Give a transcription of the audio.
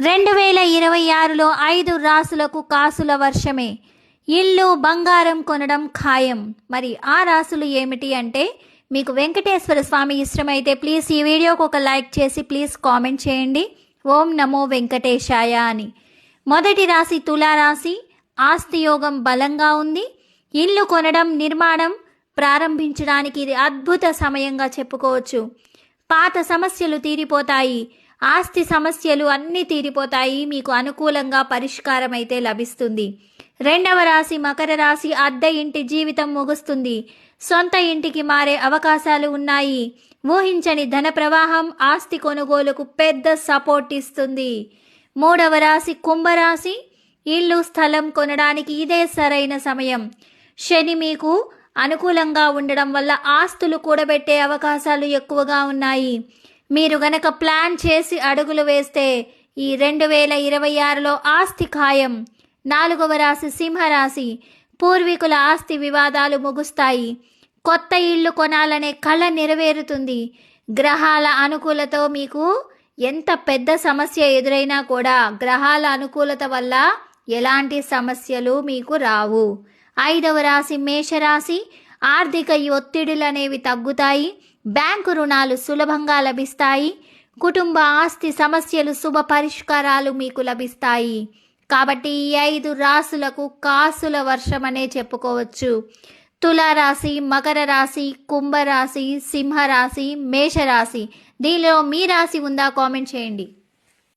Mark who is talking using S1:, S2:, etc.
S1: 2026లో 5 రాసులకు కాసుల వర్షమే. ఇల్లు బంగారం కొనడం ఖాయం. మరి ఆ రాసులు ఏమిటి అంటే, మీకు వెంకటేశ్వర స్వామి ఇష్టమైతే ప్లీజ్ ఈ వీడియోకి ఒక లైక్ చేసి ప్లీజ్ కామెంట్ చేయండి, ఓం నమో వెంకటేశాయ అని. మొదటి రాశి తులారాశి. ఆస్తి యోగం బలంగా ఉంది. ఇల్లు కొనడం, నిర్మాణం ప్రారంభించడానికి ఇది అద్భుత సమయంగా చెప్పుకోవచ్చు. పాత సమస్యలు తీరిపోతాయి. ఆస్తి సమస్యలు అన్నీ తీరిపోతాయి. మీకు అనుకూలంగా పరిష్కారం అయితే లభిస్తుంది. రెండవ రాశి మకర రాశి. అద్దె ఇంటి జీవితం ముగుస్తుంది. సొంత ఇంటికి మారే అవకాశాలు ఉన్నాయి. ఊహించని ధన ప్రవాహం ఆస్తి కొనుగోలుకు పెద్ద సపోర్ట్ ఇస్తుంది. మూడవ రాశి కుంభరాశి. ఇల్లు స్థలం కొనడానికి ఇదే సరైన సమయం. శని మీకు అనుకూలంగా ఉండడం వల్ల ఆస్తులు కూడబెట్టే అవకాశాలు ఎక్కువగా ఉన్నాయి. మీరు గనక ప్లాన్ చేసి అడుగులు వేస్తే ఈ 2026లో ఆస్తి ఖాయం. నాలుగవ రాశి సింహరాశి. పూర్వీకుల ఆస్తి వివాదాలు ముగుస్తాయి. కొత్త ఇల్లు కొనాలనే కళ నెరవేరుతుంది. గ్రహాల అనుకూలతో మీకు ఎంత పెద్ద సమస్య ఎదురైనా కూడా గ్రహాల అనుకూలత వల్ల ఎలాంటి సమస్యలు మీకు రావు. ఐదవ రాశి మేషరాశి. ఆర్థిక ఒత్తిడులు అనేవి తగ్గుతాయి. బ్యాంకు రుణాలు సులభంగా లభిస్తాయి. కుటుంబ ఆస్తి సమస్యలు శుభ పరిష్కారాలు మీకు లభిస్తాయి. కాబట్టి ఈ 5 రాశులకు కాసుల వర్షమనే చెప్పుకోవచ్చు. తులారాశి, మకర రాశి, కుంభరాశి, సింహరాశి, మేషరాశి. దీనిలో మీ రాశి ఉందా? కామెంట్ చేయండి.